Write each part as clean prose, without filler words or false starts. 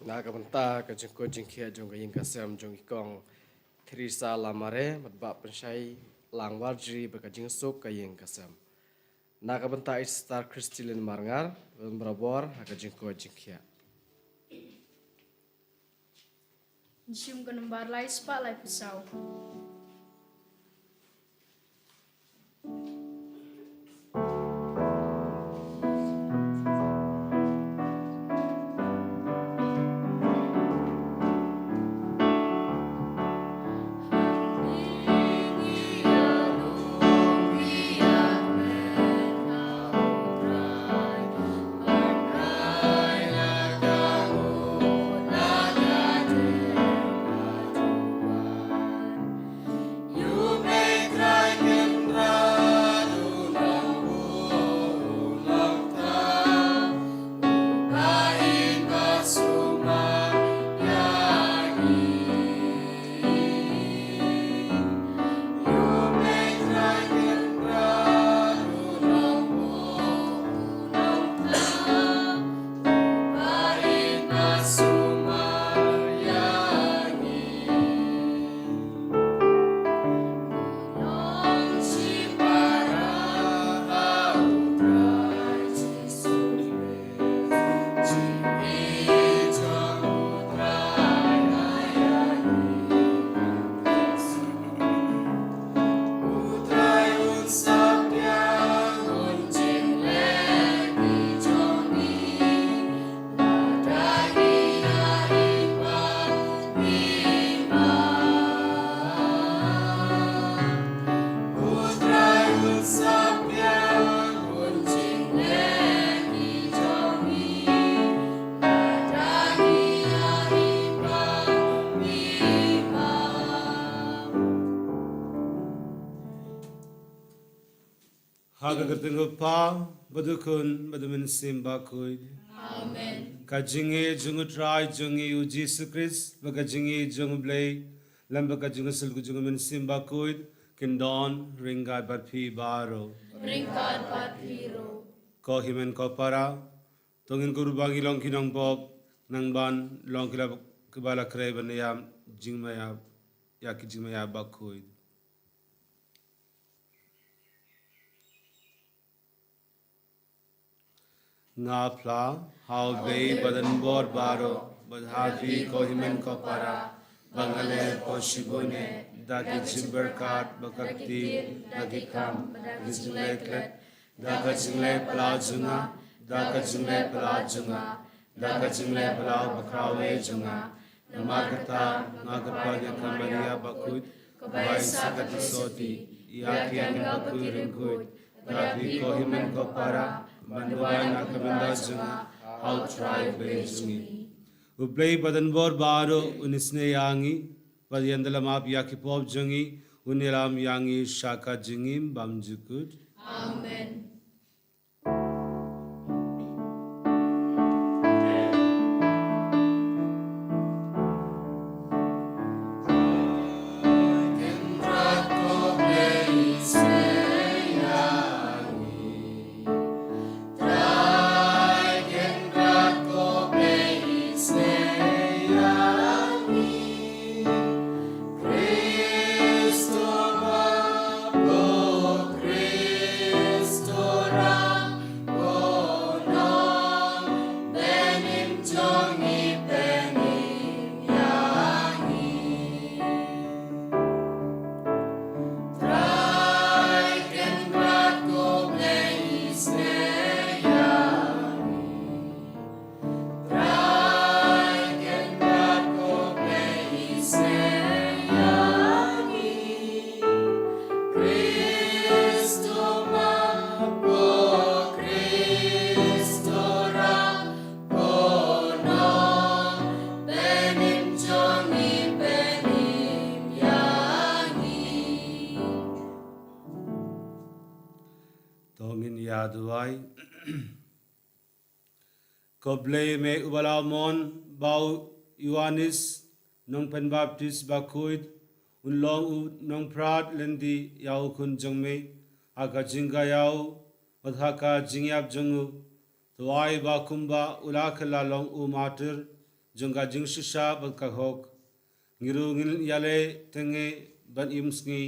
Nakamanta ka jengko jengkia jong ka yingkasam jong ikong Theresa Lamare matba pensyai langwarji baka jengsuk ka yingkasam. Nakamanta Star Kristilin Marngar berabor ka jengko jengkia. Jim kenembar lai sepak lai pisau. Hagagateng pa badukun badumin simba kuy. Amen. Kajinge jungu try jungi u Jesus Christ bagajinge jungu blay lamba kajingu sulgu jungu min simba kuy kindon ringa barfi baro. Ringkar pat hero. Ko himen ko para tongin guru bangi long kinong bob nang ban long kila kebala kray banayam jingmaya ya ki jingmaya bakuy. Ngapla how bay badan bor baro badhavi ko himen ko para bangale ko shibune daki chimberkat bakakti daki kam gizule klet daka jingle plajunga daka jingle plajunga daka jingle plau bakrawe junga namakata nagapanya kamaria bakut kabai sakati soti yaki angin bakut ringkut daki ko himen ko para Manduai nakamenda junga how try bejungi. Uplay badan bor baro unisne yangi padiandala map yaki pop jungi uniram yangi shaka jungim bamjukut. Amen. Tongin yaduai Koble me ubalamon bau Ioannis nong pen baptist bakuid unlong u nong prat lendi yau kun jongme aka jinga yau wadhaka jingyap jongu tuai ba kumba ulakala long u mater jungka jing shisha bat ka hok ngiru ngil yale tenge ban imsngi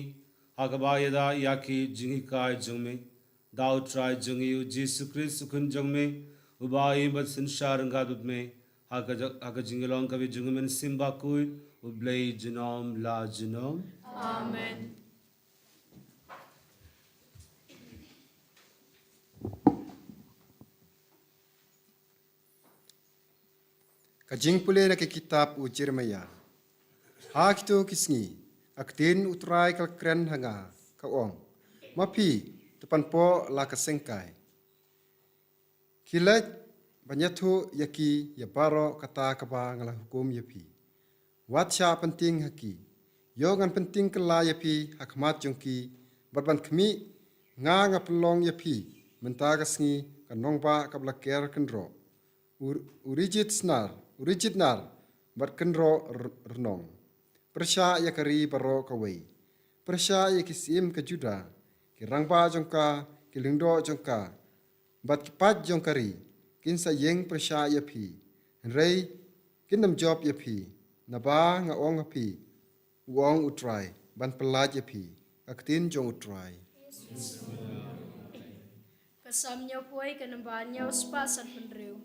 hakaba yada yaki jingi kai jungme dau try jungi u Jesus Christ kun jungme ubai bat sinshar nga dudme haka jingilong kabi jungumen simba kui ublay jinom la jinom. Amen. Kajing pule na ke kitab u Jeremia. Ha kito kisngi aktin utrai kalkren hanga kaong. Mapi tepan po la kasengkai. Kilat banyathu yaki ya baro kata kaba ngala hukum yapi. Watsha penting haki. Yongan penting kala yapi hakmat jongki barban kemi nga ngapelong yapi mentaga sngi kanong ba kabla ker kendro. Original bat kenro renong. Persya yakari baro kawai. Persya yakisim ke juda. Kirangba jongka kilingdo jongka. Bat kipat jongkari. Kinsa yeng persya yapi. Henrei kinam job yapi. Naba nga ong yapi. Uong utrai. Ban pelaj yapi. Aktin jong utrai. Kasamnya puai kanambanya uspasan pendriu.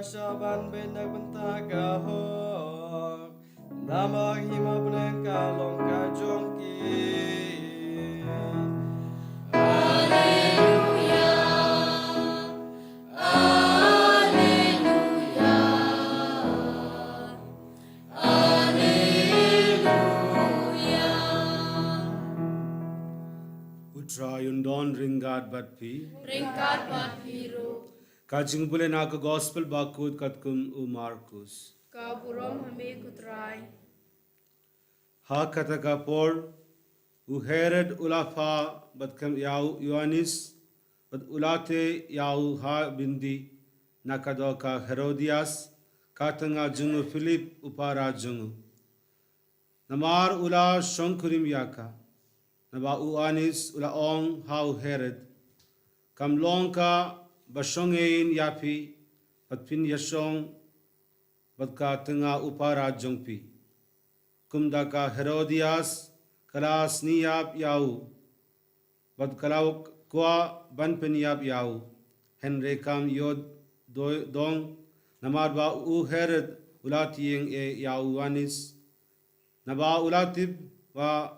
Shaban ben nagbentaga hok Nama hima bnen kalong kajongki Utra yundon ringat batpi Ringkat bat biru. kajing bule naga gospel bakut katkum u Markus Kau burom hami kutrai. ha kata kapor Herod ulafa bat kam yau Ioannis bat ulate yau ha bindi nakadoka Herodias katanga jungu Philip upara jungu. Namar ula shonkurim yaka naba Ioannis ula ong hau Herod kam longka basongein yapi bat pin yasong bat katanga upara jongpi. Kumdaka Herodias kalas niyap yau bad kalau kwa ban peniyap yau Henry kam yod dong namar ba u Herod ulatieng e yau Ioannis naba ulatib ba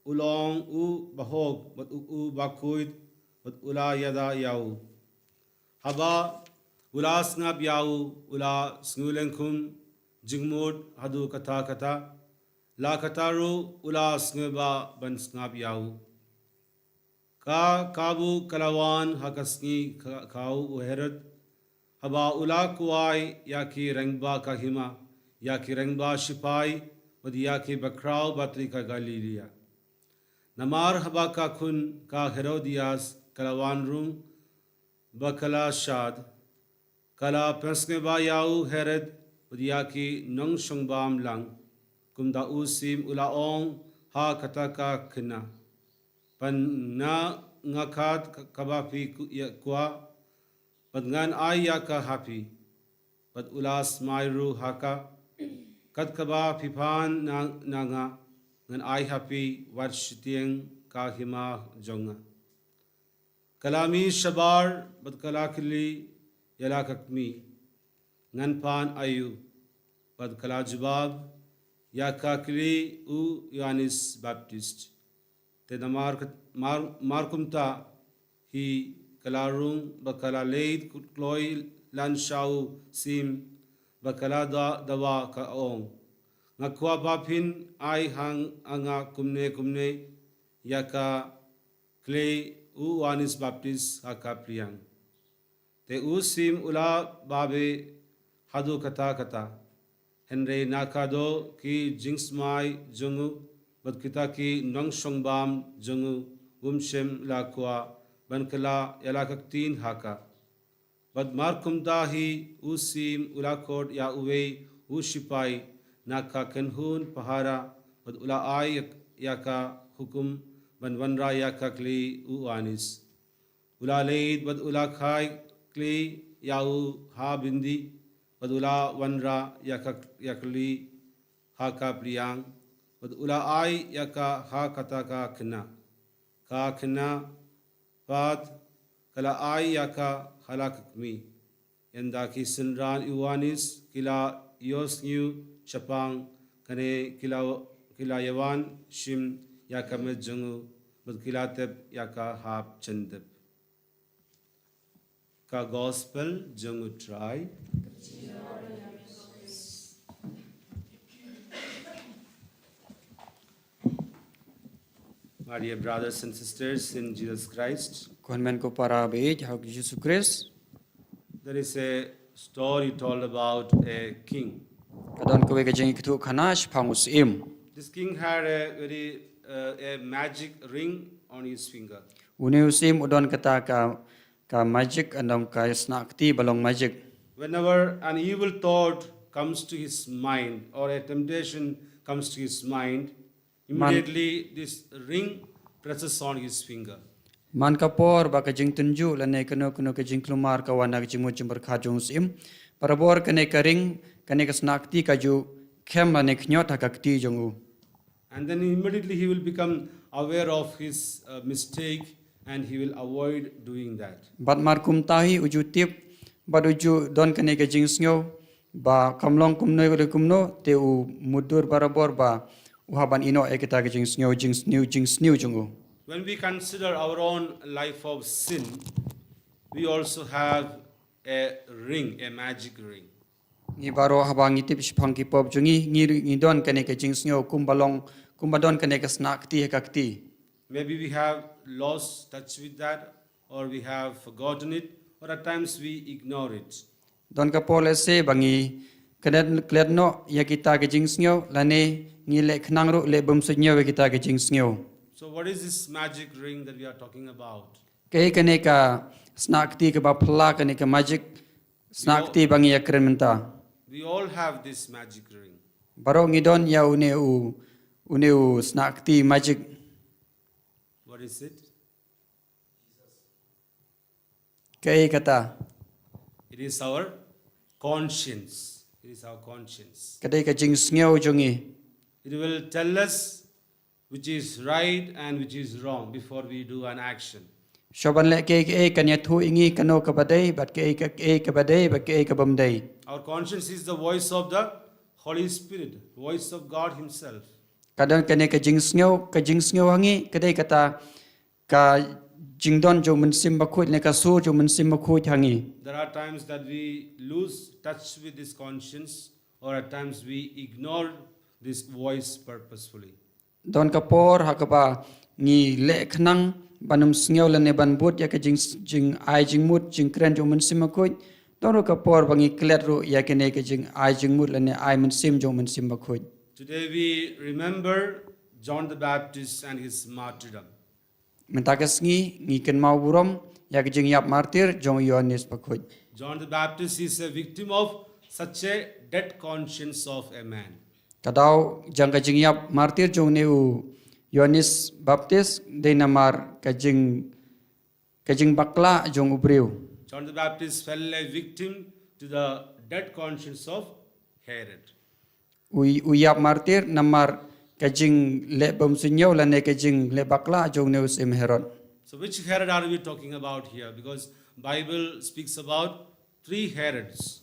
ulong u bahog bad u bakuid bad ula yada yau haba ulas ngap yau ula sngulenkum jingmud hadu kata kata la kataru ulas ngeba ban ngap yau ka kabu kalawan hakasngi kau Herod haba ula kuai yaki rengba kahima yaki rengba shipai wadi yaki bakrau batri ka Galilea namar haba ka kun ka Herodias kalawan rung bakala shad kala persngeba yau Herod wadi yaki nong shongbam lang kumda usim ulaong ha kataka kena pan na ngakat kabapi kwa padngan ay ka happy pad ulas mayru haka kat kaba pipan na nga ngan ay happy warshitieng kahima jonga kalami shabar bad kalakili yalakakmi ngan pan ayu pad kalajbab yakakli u Ioannis Baptist te markumta hi kalarung bakala leid kloi lan shau sim bakala dawa ka ong ngakwa bapin ai hang anga kumne yaka klei u Ioannis Baptist hakapriang te u sim ula babe hadu kata Henry nakado ki jingsmai jungu bat kita ki nong songbam jungu umshem lakwa bankala yalakaktin haka bat markum dahi usim ulakod ya uwe ushipai naka kenhun pahara bat ula ay yaka hukum banwanra yaka kli Ioannis ula leid bat ula khai kli yau ha bindi badula wanra yakli haka priang badula ai yaka ha kataka kena ka kena pad kala ai yaka halakmi yanda ki sinran Ioannis kila yosnyu chapang kane kila yawan shim yaka mejungu bad kila teb yaka hap chendep ka gospel jungu try My dear brothers and sisters in Jesus Christ, Konmen ko para beij hak Jesus Christ. there is a story told about a king. Kadon ko wega jeng kitu khanash pangus im. This king had a magic ring on his finger. Uni usim udon kata ka magic andong ka snakti balong magic. Whenever an evil thought comes to his mind or a temptation comes to his mind, immediately this ring presses on his finger. Man kapor ba ka jeng tunju lane kano ka jeng klumar ka wana ka jeng mo jember khajung sim. Parabor kane ka ring kane ka snakti ka ju khem lane knyot hakakti jongu. And then immediately he will become aware of his mistake and he will avoid doing that. Bat markum tahi uju tip bat uju don kane ka jeng snyo ba kamlong kumno te u mudur parabor ba uhaban ino ekita ka jeng snyo jongu. When we consider our own life of sin, we also have a ring, a magic ring. Ni baro habang itip sipang kipop jungi ni don kane ka jeng snyo kumbadon kane ka snakti hakakti. Maybe we have lost touch with that, or we have forgotten it, or at times we ignore it. Don ka pole se bangi kledno ya kita ka jeng snyo lane ni le khnangro le bum sunyo kita ka jeng snyo. So what is this magic ring that we are talking about? Kay kane ka snakti ka ba phla kane ka magic snakti bangi akren menta. We all have this magic ring. Baro ngidon ya une u snakti magic. What is it? Kay kata It is our conscience. It is our conscience. kadai ka jing sngew jongi. It will tell us which is right and which is wrong before we do an action. Shoban le ke kanya thu ingi kano ka badai bat ke ka badai bat ke ka bamdai. Our conscience is the voice of the Holy Spirit, voice of God Himself. Kadang kane ka jing sngew hangi kadai kata ka jingdon jo mensim bakut ne ka sur jo mensim bakut hangi. There are times that we lose touch with this conscience, or at times we ignore this voice purposefully. Don ka por hakaba ngi le khnang banum sngew le ne ban but ya ka jing ai jing mut jing kren jo mensim bakut. Don ka por bangi klet ru ya kane ka jing ai jing mut le ne ai mensim jo mensim bakut. Today we remember John the Baptist and his martyrdom. Mentakas ngi ken mau burom ya ka jing yap martir jong Yohanes bakut. John the Baptist is a victim of such a dead conscience of a man. Kadau jang ka jing yap martir jong neu Yohanes Baptist de namar ka jing bakla jong ubreu. John the Baptist fell a victim to the dead conscience of Herod. Uyap martir namar ka jing le bom sunyo la ne ka jing le bakla jong neu sim Herod. So which Herod are we talking about here? Because Bible speaks about 3 Herods.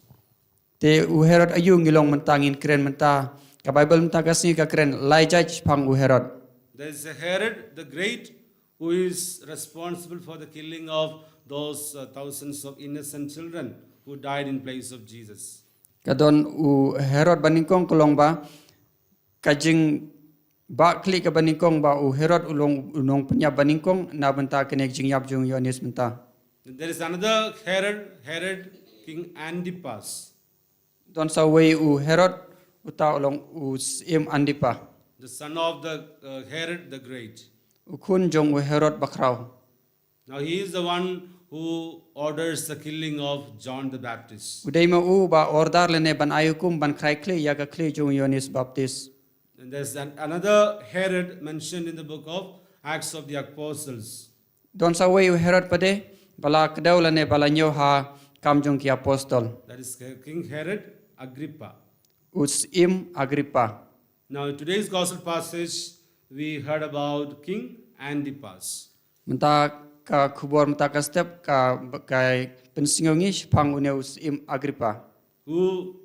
Te u Herod ayu ngilong mentangin kren menta ka Bible menta kasi ka kren lai judge phang u Herod. There is a Herod the Great who is responsible for the killing of those thousands of innocent children who died in place of Jesus. Kadon u Herod baningkong kolong ba kajing ba klik ka baningkong ba u Herod ulong punya baningkong na benta kenek jing yap jung Yohanes menta. There is another Herod King Antipas, Don sa way u Herod uta ulong u im Antipa. the son of the Herod the Great. Ukun jong u Herod bakraw. Now he is the one who orders the killing of John the Baptist. Uday ma u ba ordar lene ban ayukum ban kray kli ya ka kli jong Yohanes Baptist. And there's another Herod mentioned in the book of Acts of the Apostles. Don sa way u Herod pade bala kdaw lene bala nyo ha kam jong ki apostol. That is King Herod Agrippa. Us im Agrippa. Now in today's gospel passage, we heard about King Antipas. Menta ka khubor menta ka step ka kai pensingongis phang uneus im Agrippa. Who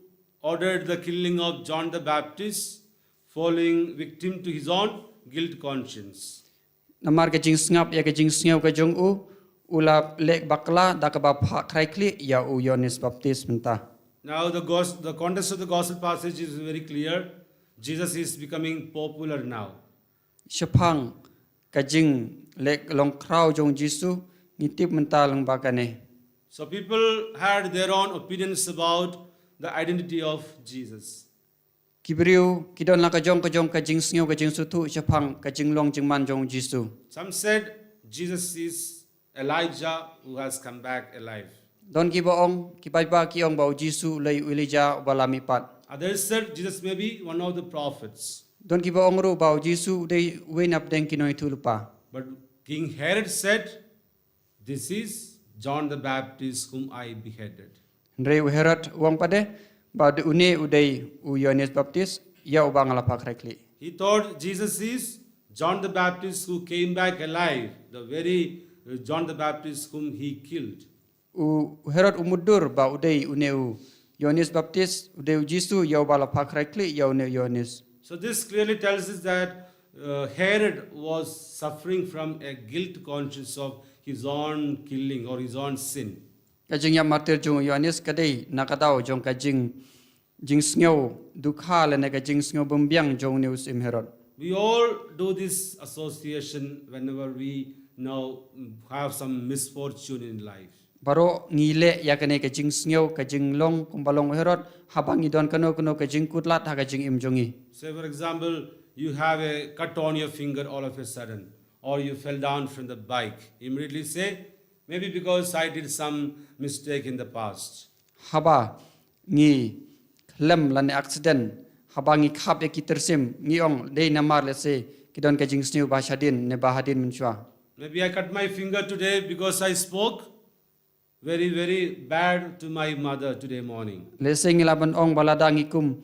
ordered the killing of John the Baptist, falling victim to his own guilt conscience. Namar ka jing sngap ya ka jing sngew ka jong u ula lek bakla da ka ba pha krai kli ya u Yohanes Baptist menta. Now the context of the gospel passage is very clear. Jesus is becoming popular now. Shphang ka jing lek long kraw jong Jisu ngitip menta lang ba kane. So people had their own opinions about the identity of Jesus. Kibriu kidon la ka jong ka jing sngew ka jing sutu shphang ka jing long jing man jong Jisu. Some said Jesus is Elijah who has come back alive. Don ki boong ki bai ba ki ong ba Jisu lei Elijah balami pat. Others said Jesus may be one of the prophets. Don ki boong ru ba Jisu dei wen up deng kinoi thulupa. But King Herod said, "This is John the Baptist whom I beheaded." Ndrei u Herod wang pade ba de une udei u Yohanes Baptist ya u bang la pakrekli. He thought Jesus is John the Baptist who came back alive, the very John the Baptist whom he killed. U Herod umudur ba udei une u Yohanes Baptist udei u Jisu ya u bala pakrekli ya une Yohanes. So this clearly tells us that Herod was suffering from a guilt conscience of his own killing or his own sin. Kajing ya martir jong Yohanes kadei nakadaw jong kajing jing sngew dukha le ne kajing sngew bumbiang jong neus im Herod. We all do this association whenever we now have some misfortune in life. Baro ngile ya kane kajing sngew kajing long kumbalong Herod habang idon kano kajing kutlat ha kajing im jongi. Say for example, you have a cut on your finger all of a sudden, or you fell down from the bike, immediately say, maybe because I did some mistake in the past. Haba ngi lem lan accident haba ngi khap ki tersim ngi ong dei namar le se kidon ka jing sniu ba shadin ne ba hadin munchwa. Maybe I cut my finger today because I spoke very, very bad to my mother today morning. Le se ngi laban ong balada ngi kum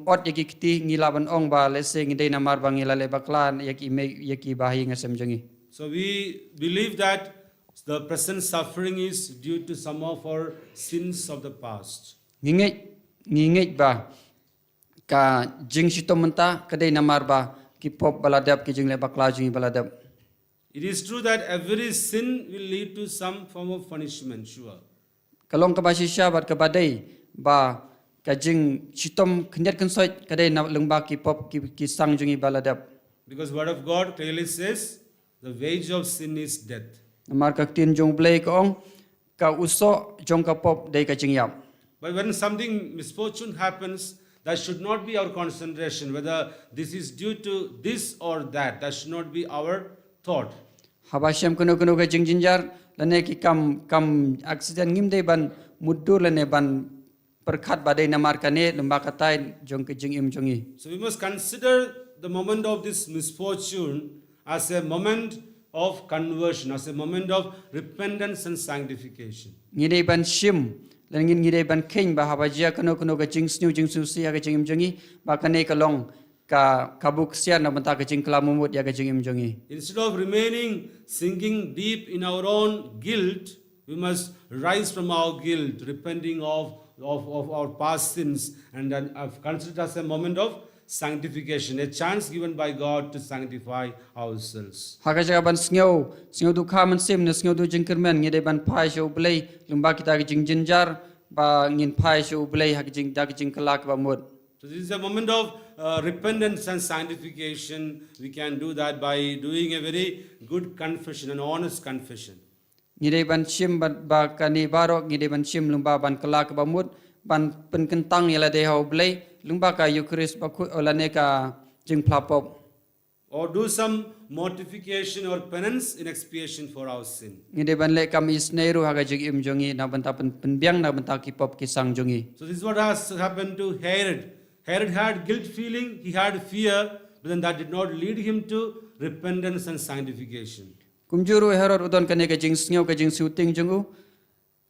ot yaki kiti ngi laban ong ba le se ngi dei namar ba ngi lale baklan yaki bahi ngasem jangi. So we believe that the present suffering is due to some of our sins of the past. Nginget ba ka jing sitom menta ka dei namar ba ki pop baladap ki jing le bakla jingi baladap. It is true that every sin will lead to some form of punishment, sure. Kalong ka ba sisya bat ka badai ba ka jing sitom knyat konsoit ka dei na lengba ki pop ki sang jingi baladap. Because word of God clearly says, the wage of sin is death. Namar ka tin jong blai ka ong ka uso jong ka pop dei ka jing yap. But when something misfortune happens, that should not be our concentration, whether this is due to this or that. That should not be our thought. Habasham kuno ka jing jinjar lane ki kam accident ngim dei ban muddur lane ban perkhat badai namar ka ne lembak katai jong ka jing im jongi. So we must consider the moment of this misfortune as a moment of conversion, as a moment of repentance and sanctification. Ngidei ban shim lan ngidei ban king ba habajia kuno ka jing sniu sia ka jing im jongi ba ka ne ka long ka kabuk sia na banta ka jing klamumut ya ka jing im jongi. Instead of remaining sinking deep in our own guilt, we must rise from our guilt, repenting of our past sins, and then consider it as a moment of sanctification, a chance given by God to sanctify ourselves. Hakajaga ban sngeu du kha man sim ne sngeu du jing kermen ngidei ban phai sho blai lembak kita ka jing jinjar ba ngin phai sho blai ha ka jing da ka jing kalak ba mut. So this is a moment of repentance and sanctification. We can do that by doing a very good confession, an honest confession. Ngidei ban shim ba kani barok ngidei ban shim lumba ban kalak ba mut ban pen kentang yala de hau blai lumba ka Eucharist ba khu olane ka jing plapop. Or do some mortification or penance in expiation for our sin. Ngidei ban le kam isneiru ha ka jing im jongi na banta pen biang na banta ki pop ki sang jongi. So this is what has happened to Herod. Herod had guilt feeling, he had fear, but then that did not lead him to repentance and sanctification. Kumjuru Herod udon kane ka jing snyo ka jing shooting jongu.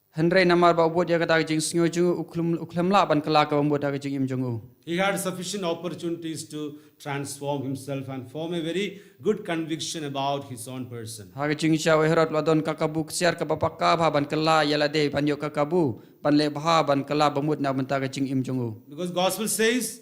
Henry namar ba ubod ya ka jing snyo jongu uklum la ban kala ka ubod ka jing im jongu. He had sufficient opportunities to transform himself and form a very good conviction about his own person. Ha ka jing sha Herod ladon ka kabuk siar ka bapakka ba ban kala yala de ban yo ka kabu ban le bha ban kala bamut na ban ta ka jing im jongu. Because Gospel says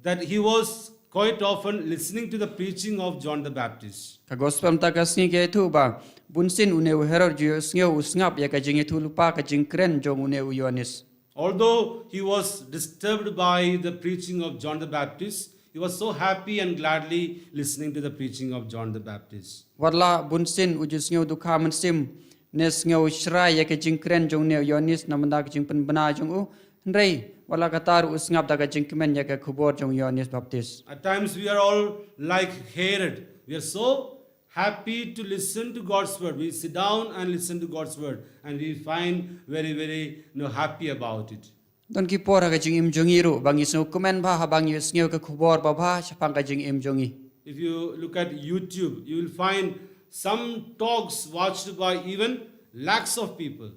that he was quite often listening to the preaching of John the Baptist. Ka gospel ta ka sni ke thu ba bunsin une Herod ju snyo usngap ya ka jing thu lupa ka jing kren jong une Yohanes. Although he was disturbed by the preaching of John the Baptist, he was so happy and gladly listening to the preaching of John the Baptist. Warla bunsin uju snyo dukha man sim ne snyo shrai ya ka jing kren jong ne Yohanes na manda ka jing pen bana jong u rei wala katar usngap da ka jing kemen ya ka khubor jong Yohanes Baptist. At times we are all like Herod. We are so happy to listen to God's word. We sit down and listen to God's word, and we find very, very happy about it. Don ki por ka jing im jongi ru bangi snyo komen ba ha bangi snyo ka khubor ba ba chapang ka jing im jongi. If you look at YouTube, you will find some talks watched by even lakhs of people.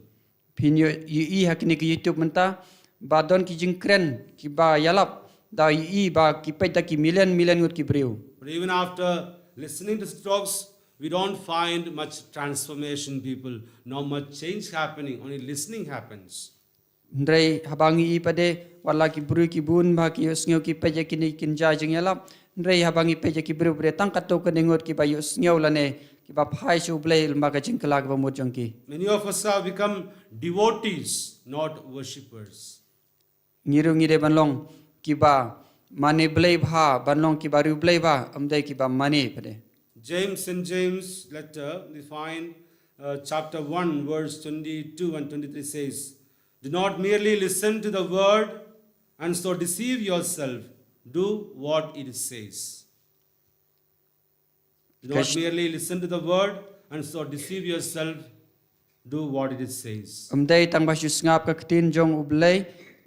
Pinyo yi hakni ki YouTube menta ba don ki jing kren ki ba yalap da yi ba ki pe da ki million ngut ki breu. But even after listening to talks, we don't find much transformation, people. Not much change happening, only listening happens. Ndrei habangi ipade wala ki buru ki bun ba ki snyo ki pe ki ni kinja jing yalap ndrei habangi pe ki breu bre tang kato ka ningot ki ba snyo lane ki ba phai shu blai lamba ka jing kala ba mo jong ki. Many of us have become devotees, not worshippers. Ngiru ngire banlong ki ba mane blai bha banlong ki baru blai ba amdai ki ba mane pade. James in James letter, we find chapter 1, verse 22 and 23 says, do not merely listen to the word and so deceive yourself. Do what it says. Do not merely listen to the word and so deceive yourself. Do what it says. Day tang ba ngap ka tin jong ublay,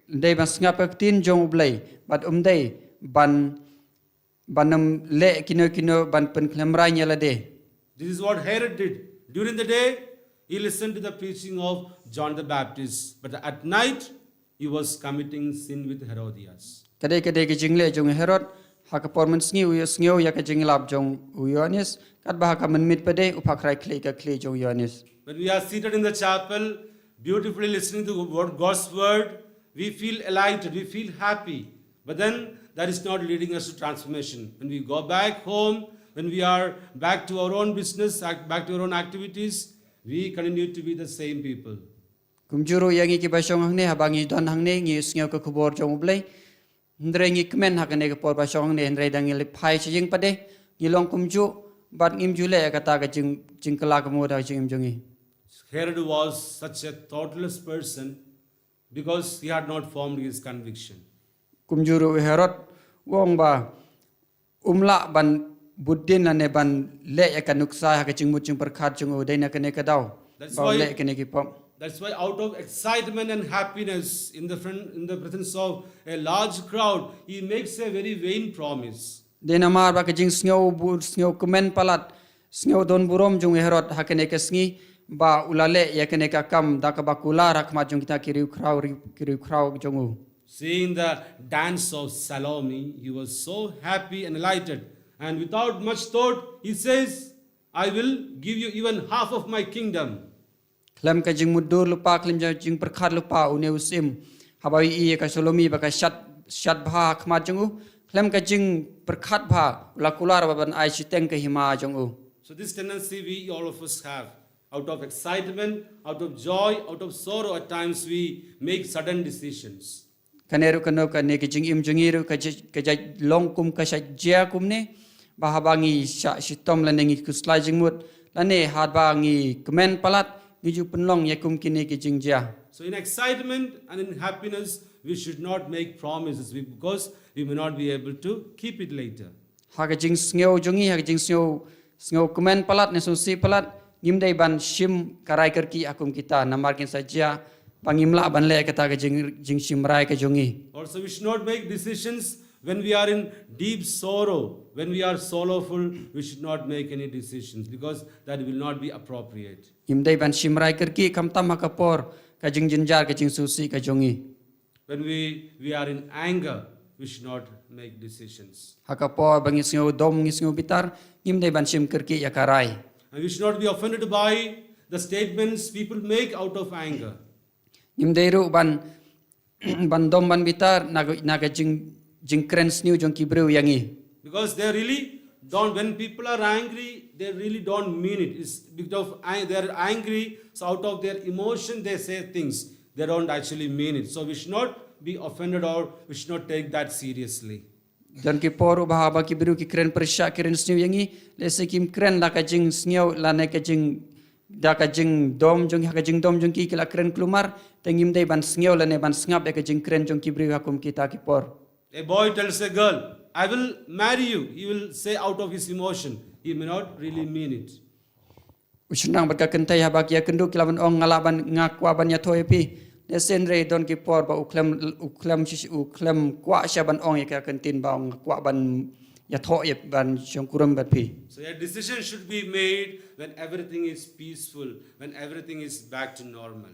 day ba ngap ka tin jong ublay, but day ban banam le kino ban pen klemrai nyala de. This is what Herod did. During the day, he listened to the preaching of John the Baptist, but at night, he was committing sin with Herodias. Kadai ke jingle jong Herod hakapor men sngiu ya ka jinglap jong Yohanes kat ba ka men mit pade upakrai kle ka kle jong Yohanes. When we are seated in the chapel, beautifully listening to God's word, we feel elated, we feel happy. But then that is not leading us to transformation. When we go back home, when we are back to our own business, back to our own activities, we continue to be the same people. Kumjuru yang iki basong hangne habangi don hangne ngi sngiu ka kubor jong ublay. Ndre ngi kmen hakane ka por basong hangne ndre dangi le phai ching pade ngi long kumju bat ngim jule ka ta ka jing kala ka mo da jing jongi. Herod was such a thoughtless person because he had not formed his conviction. Kumjuru Herod wong ba umla ban buddin lane ban le ya ka nuksa ha ka jing muching perkhat jong udai na kane ka daw. Ba le kane ki pom. That's why out of excitement and happiness in the presence of a large crowd, he makes a very vain promise. Dena mar ba ka jing sngiu kumen palat sngiu don burom jong Herod ha kane ka sngi ba ulale ya kene ka kam da ka bakula rakma jong kita kiriu krau jongu. Seeing the dance of Salome, he was so happy and delighted. And without much thought, he says, I will give you even half of my kingdom. Klam ka jing mudur lupa klam jing perkhat lupa une usim habai I ka Salome ba ka shat bha khma jongu klam ka jing perkhat bha ulakular ba ban ai chiteng ka hima jongu. So this tendency we all of us have. Out of excitement, out of joy, out of sorrow, at times we make sudden decisions. Kaneru kano ka ne ki jing im jongiru ka long kum ka sha jia kum ne ba habangi sha shitom la nengi kuslai jing mut la ne hat ba ngi kemen palat ngi ju penlong ya kum kini ki jing jia. So in excitement and in happiness, we should not make promises because we may not be able to keep it later. Ha ka jing sngiu jongi ha ka jing sngiu kemen palat ne susi palat ngimdai ban shim karai kerki akum kita namarkin saja pangimla ban le kata ka jing shimrai ka jongi. Also, we should not make decisions when we are in deep sorrow. When we are sorrowful, we should not make any decisions because that will not be appropriate. Ngimdai ban shimrai kerki kam tam hakapor ka jing jinjar ka jing susi ka jongi. When we are in anger, we should not make decisions. Hakapor bangi sngiu dom ngi sngiu bitar ngimdai ban shim kerki ya karai. And we should not be offended by the statements people make out of anger. Nimdeiru ban dom ban bitar naga jing kren sniu jong kibreu yangi. Because they really don't, when people are angry, they really don't mean it. It's because they're angry, so out of their emotion they say things. They don't actually mean it. So we should not be offended or we should not take that seriously. Dan ki poru bahaba ki biru ki kren persya kren sniu yangi lese kim kren la ka jing sniu la ne ka jing da ka jing dom jong ka jing dom jong ki la kren klumar tengim dei ban sniu la ne ban ngap de ka jing kren jong ki biru hakum kita ki por. A boy tells a girl, I will marry you. He will say out of his emotion. He may not really mean it. Usunang berka kentai habak ya kendu kilaban ong ngalaban ngakwa ban ya thoi pi desenre don ki por ba uklam kwa shaban ong ya kentin ba ong kwa ban ya thoi ban shongkuram bat pi. So a decision should be made when everything is peaceful, when everything is back to normal.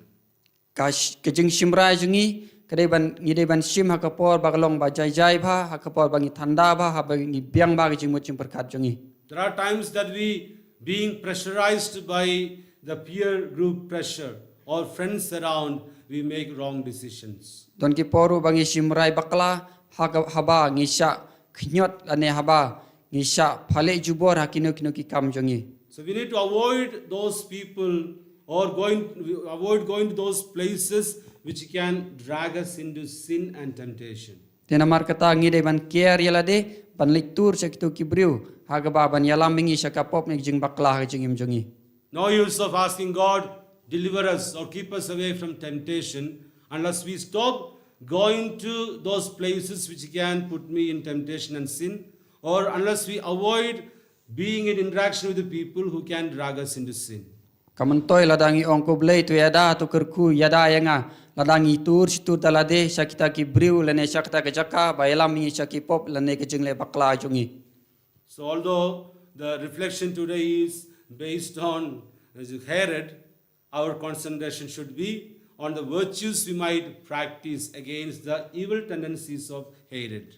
Kash kejing shimrai jungi kadai ban ngidai ban shim hakapor bagalong ba jai bha hakapor bangi thanda bha habangi biang ba kejing muching perkat jungi. There are times that we being pressurized by the peer group pressure or friends around, we make wrong decisions. Don ki poru bangi shimrai bakla haba ngisha knyot ane haba ngisha phale jubor hakino kino ki kam jungi. So we need to avoid those people or avoid going to those places which can drag us into sin and temptation. Tena mar kata ngidai ban care yalade ban lektur sekitu kibriu hagaba ban yalam mingi sakapop nek jing bakla jing im jungi. No use of asking God, deliver us or keep us away from temptation unless we stop going to those places which can put me in temptation and sin, or unless we avoid being in interaction with the people who can drag us into sin. Kamantoy ladangi ongko blay tu yada tu kerku yada yanga ladangi tur situr talade sakita ki briu lane sakta ke jaka bailami saki pop lane ke jingle bakla jungi. So although the reflection today is based on Herod, our concentration should be on the virtues we might practice against the evil tendencies of Herod.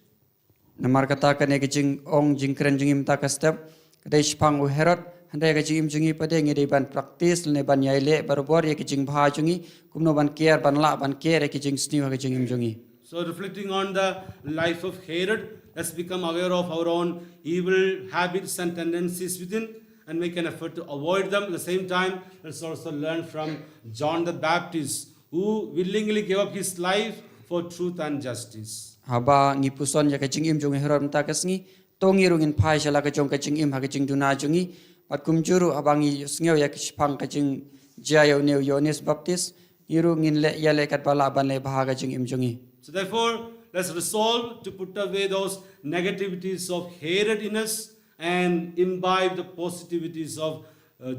Namar kata kane ke jing ong jingkren jingim ta ka step kedai spang u Herod handai ke jingim jungi pade ngede ban praktis lene ban yaile barobor ye ke jing bha jungi kumno ban care ban la ban care ke jing sniu ke jingim jungi. So reflecting on the life of Herod, let's become aware of our own evil habits and tendencies within and make an effort to avoid them. At the same time, let's also learn from John the Baptist, who willingly gave up his life for truth and justice. Haba ngi puson ya ke jing im jungi Herod ta kasngi tongi rungin phai sala ke jong ke jing im ha ke jing duna jungi pat kumjuru abangi sngew ya ke spang ke jing jayo neu Yohanes Baptist iru ngin le ya le kat bala ban le bha ke jing im jungi. So therefore, let's resolve to put away those negativities of Herod in us and imbibe the positivities of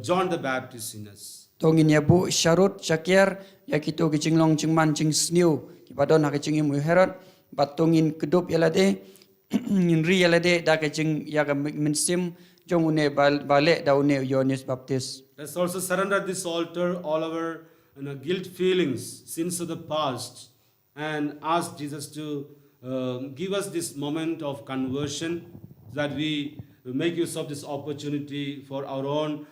John the Baptist in us. Tongin ya bu Sharut Shakir ya kito ke jing long jing man jing sniu ki badon ha ke jing im Herod bat tongin kedup ya lade in ri ya lade da ke jing ya ke minsim jong une bale da une Yohanes Baptist. Let's also surrender at this altar all our guilt feelings, sins of the past, and ask Jesus to give us this moment of conversion, so that we make use of this opportunity for our own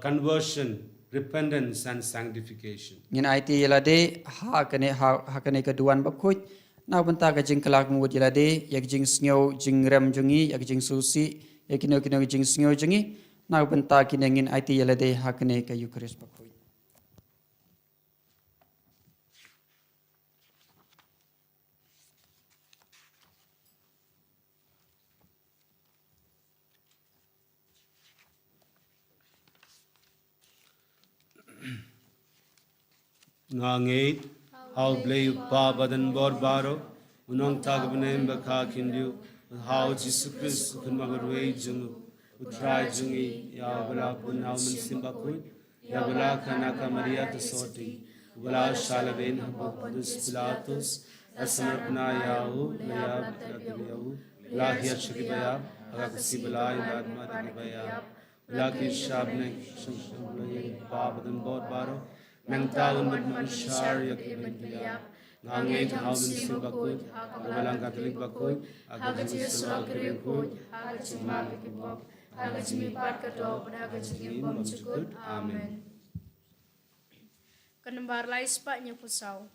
conversion, repentance, and sanctification. Ngin IT yelade ha kane keduan bakut na benta ka jing kelak mut yelade yak jing sngew jing rem jungi yak jing susi yak kino jing sngew jungi na benta kine ngin IT yelade ha kane ka Eucharist bakut. Ngangait, how blay pa badan bor baro, unong tagbanem baka kindu, how Jesus Christ kun magarway jungu, utray jungi, ya bala pun how man simbakut, ya bala kanaka Maria to soti, bala shalaben habodus Pilatus, asamarpna yahu, layab yahu, lahia shikibaya, agakasi bala ibadma dagibaya, laki shabne shamshamlay pa badan bor baro, nang taon magmasyar yak ibigya ngangit hawin sibakut walang katolik bakut Haga Jesu agrekut, haga jimabikibok, haga jimipat kadop, haga jimbom cukut. Amen. Kenembar lais pak nyepusau.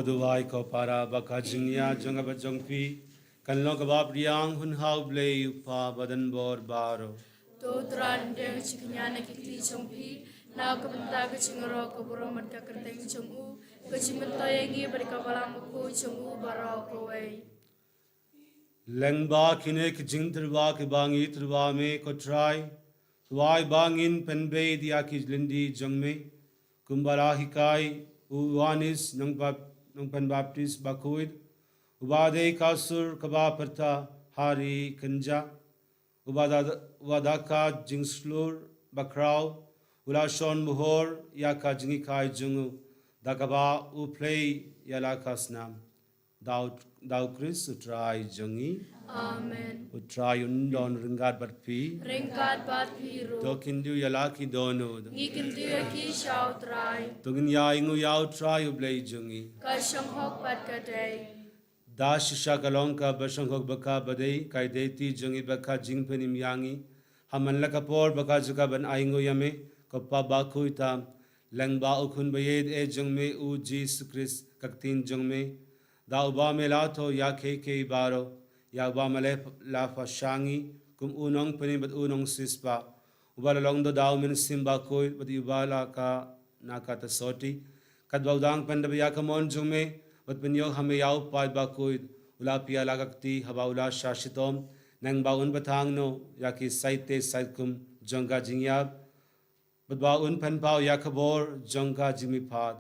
Duwai ko para baka jingya jonga ba jongpi kanlo ka bab riang hun hau blay pa badan bor baro. Totran deng ciknyana kikli chongpi, na kabenta ke cingro ke boromat ke kerteng chongu, ke cimenta yangi berkabalam ko chongu baro kowe. Lengba kine ke jing terwa ke bangi terwa me ko try. Tuai bangin penbe dia ki lindi jongme. Kumbara hikai uwanis nang pen baptist bakuid. Ubade kasur kaba perta hari kenja wadaka jingslur bakrau ulashon muhor yaka jingi kai jungu dakaba uplay yalakasnam dau Chris utrai jungi Amen. utrai undon ringat batpi Ringkat bat piru. dokindu yalaki donud Ngikin tuya ki shao trai. tungin ya ingu yau trai uplay jungi Ka shang hok bat ka day. da shisha kalongka basangkok baka badai kai deiti jungi baka jingpenim yangi haman lakapor baka juga ban aingo yame koppa bakui tam lengba ukun bayed e jungme u Jesus Christ kaktin jungme da uba melato ya ke baro ya uba male la fashangi kum unong penim bat unong sispa uba long do daw min simba koi bat uba la ka nakata soti kadwaudang pandabya kamon jungme bat penyo hame yaw pai bakoi ula pia lagakti habaula shashitom nang baun batang no yaki saite saikum jonga jingyab bat baun pen pau yakabor jonga jimi pad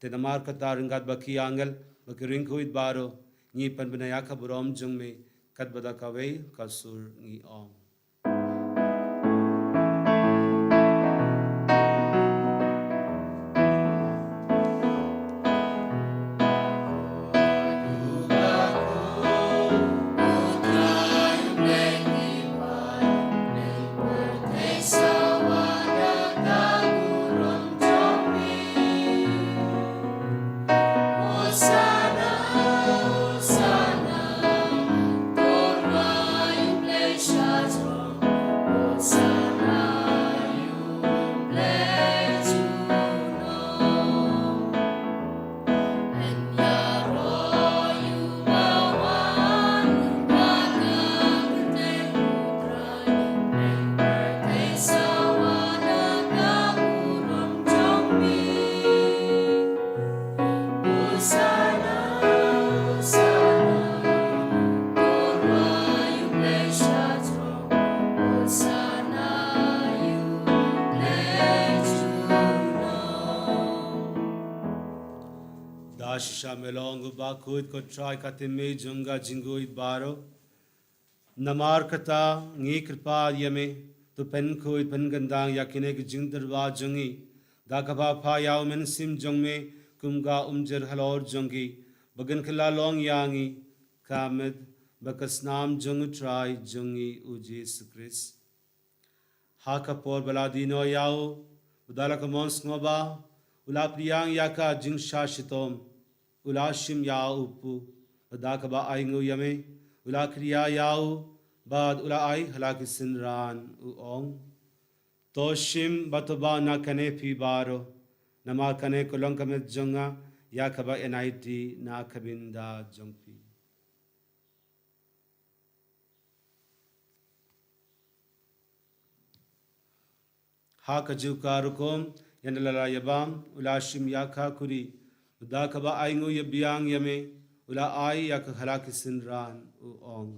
te namar kata ringat baki angel bakiring kuit baro ni pen benayaka burom jungme kat badakawe kasur ni om Dasha melongu bakut ko try katime junga jinguit baro namar kata ngi kripa yame to pen kuit pen gandang yakine ki jingdarwa jungi dakaba pha yaw men sim jongme kumga umjer halor jongi bagan khila long yangi kamed bakasnam jung try jungi u Jesus Christ ha kapor baladino yaw udala kamons ngoba ula priyang yaka jing shashitom ulashim ya upu badakaba aingu yame ula kriya yau bad ula ai halaki sinran uong toshim batoba na kane pi baro nama kane kolong kamet jonga yakaba NIT na kabinda jongpi ha kajuka rukom yanalala yabam ulashim yaka kuri dakaba aingu yabiang yame ula ai yak halaki sinran uong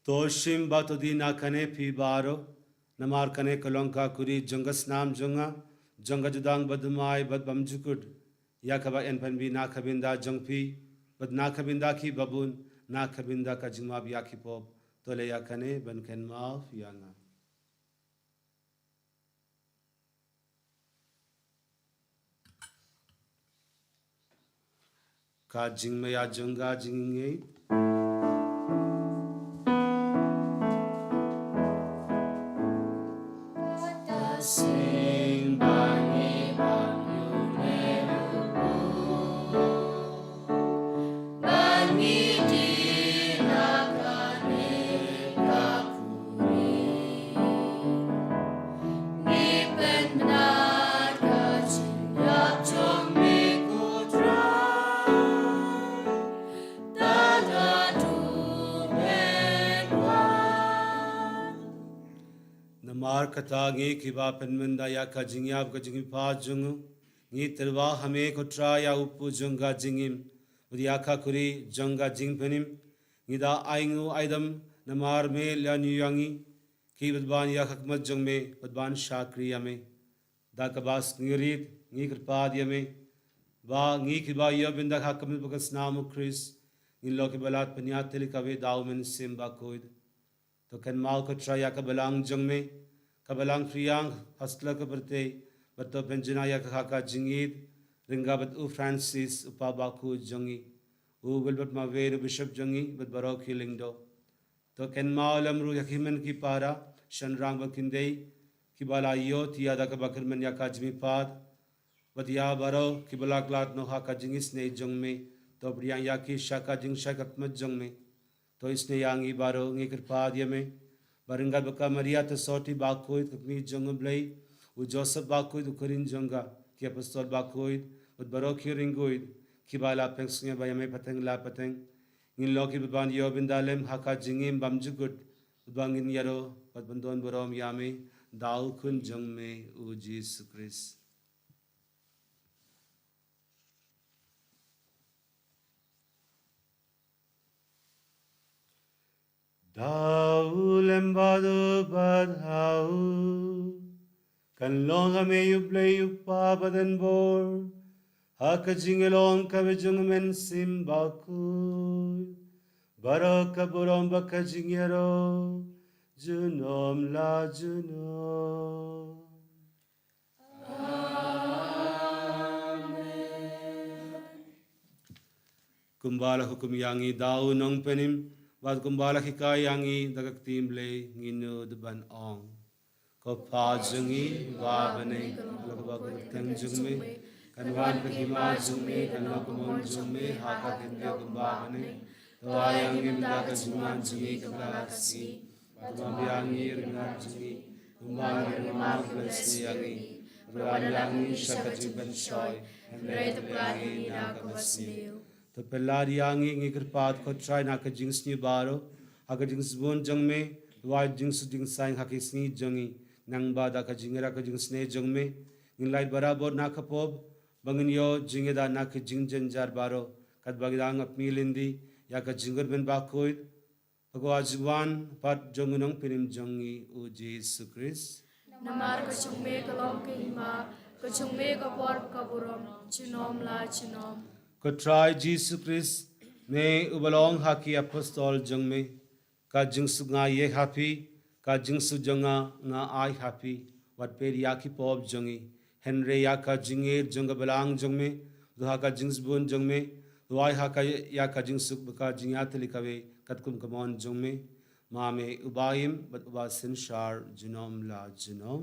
toshim batodina kane pi baro namar kane kolonka kuri jungas nam junga junga judang badmai badbam jukud yakaba enpanbi na khabinda jongpi bad na khabinda ki babun na khabinda ka jingma biaki pop tole yakane banken ma fianga ka jingme ya junga jinge sing bangi banyu Bangi di nakane kapuri. Ni penat kacing yak jong mi kudrai. Tada du menwan. namar kata ngi kiba penmenda ya ka jingyab ka jingi pa jungu ngi terwa hame ko tra ya upu junga jingim udia ka kuri junga jingpenim ngi da aingu aidam namar me la nyangi ki badban ya khakmat jungme badban shakri yame da kabas ngirit ngi kripa yame ba ngi kiba ya binda khakam bakas namu Chris ngilo ki balat panyat tili kawe daw men simba koid to ken mau ko traya ka balang jongme ka balang priang hasla ka berte bato benjina ya ka ka jingid ringa bat u Francis upabaku jongi u wilbert ma veru bishop jongi bat barok hilingdo to ken mau lamru yakimen ki para shan rang bakindei ki bala yo tiada ka bakir men ya ka jmi pad bat ya baro ki balak lat no ha ka jingis ne jongme to briang ya ki shaka jing shaka mat jongme to isne yangi baro ngi kirpad yeme baringa baka maria to soti bakoid kmi jongblei u joseph bakoid ukorin jonga ki apostol bakoid ut baro ki ringoid ki bala pengsnge bayame pateng la pateng ngin loki ban yo bindalem haka jingim bamjugut bangin yaro pat bandon borom yame dal kun jongme u jesus christ Dau lembado badhau kan long hame yuble yupa baden bor haka jingelong kabejung men simbaku baraka borom baka jingero junom la junom kumbala hukum yangi dau nong penim Bad kumbala hikai yangi dagak timble nginu deban ong. Ko pa jungi wa bane lagba ko teng jungme kanwan kahima jungme kanlo kumon jungme haka kinde kumba bane wa yangi mda ka juman jungi kabla kasi badam yangi ringa jungi kumba ringa klasi yangi ruan yangi shakaji ban shoy hendrai yangi na kabasniu to pelad yangi ngi kirpat ko try na ka jings ni baro aga jings bon jang me wa jings ding sang hakis ni jangi nang ba da ka jingra ka jings ne jang me in light barabor na ka pob bangin yo jinge da na ka jing jar baro kat bagdang apmi lindi ya ka jingur ben ba koid agwajwan pat jongunong pinim jangi u jesus christ namar ko chungme kalong ke hima ko chungme ko por ka burom chinom la chinom ko try Jesus Christ ne ubalong haki apostol jangme ka jingsu nga ye happy ka jingsu janga nga ai happy wat per yaki pop jangi henry yaka jinge janga balang jangme duha ka jings bun jangme duai haka yaka jingsu ka jingyat likawe katkum kamon jangme mame ubayim bat ubasin shar jinom la jinom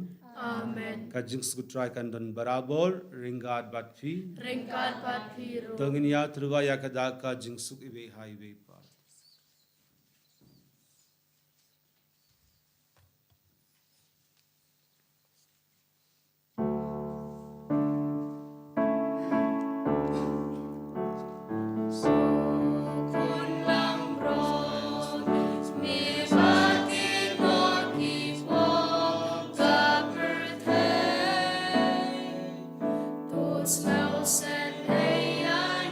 amen ka jings ku try kan don barabor ringat bat fi ringkat pat piro Tangin ya truwa ya kadaka jingsuk ibe highway pa. Smells and hey, I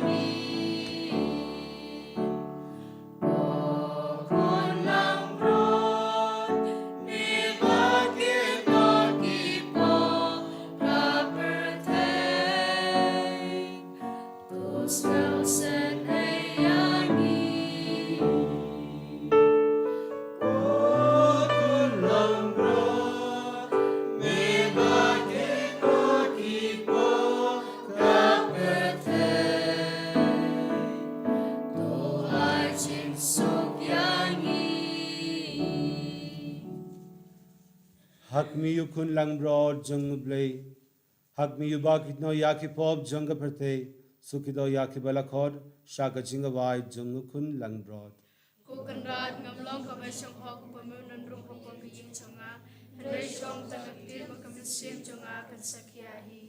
need. hak mi yu kun lang broad jung blay hak mi yu bakit no yaki pop jung perte sukido yaki balakod shaka jinga wai jung kun lang broad Kukan rat ngam long ka mai song hok pa mu nan rung pong pong kijing chonga hendai shong tangak tir pa kamil sim chonga kan sakyahi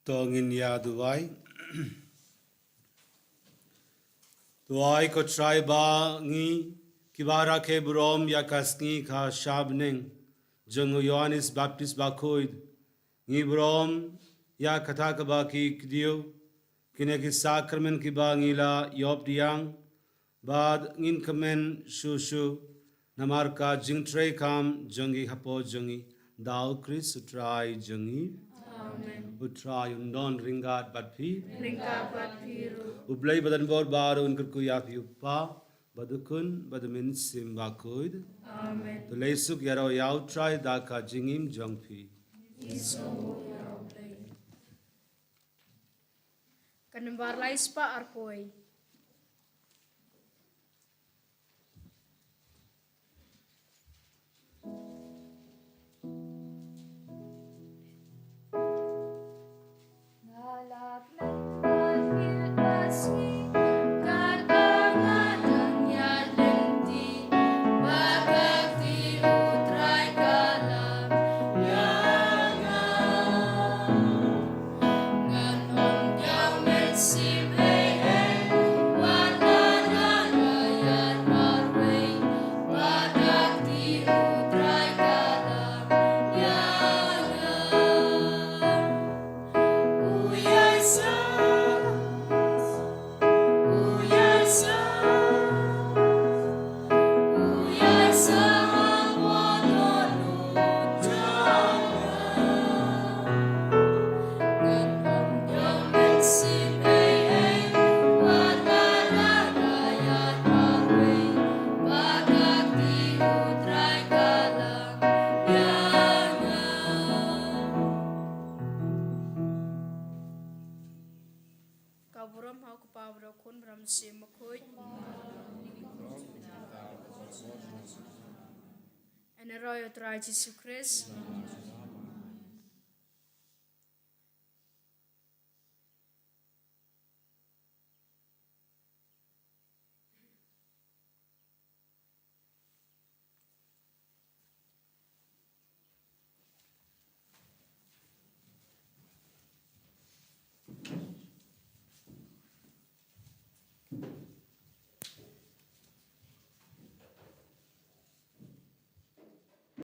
Tongin ya duwai. Duwai ko try ba ngi kibara ke brom ya kasni ka shabning jung Yohanes Baptist ba koid ngi brom ya kata ka ba ki kdio kine ki sakramen ki ba ngila yop diang bad ngin kamen shu namar ka jing tray kam jungi hapo jungi dao Chris try jungi Amen. Utra yundon ringat badpi Ringka bat biru. ublay badan bor baru unkar kuyak yupa badukun badamin sim bakoid Amen. to lesuk yaro yaw try daka jingim jongpi Kanembar lais pa arpoi. Kaburam hau kupabro kun bram simakoi. En royo trai Jesus Christ.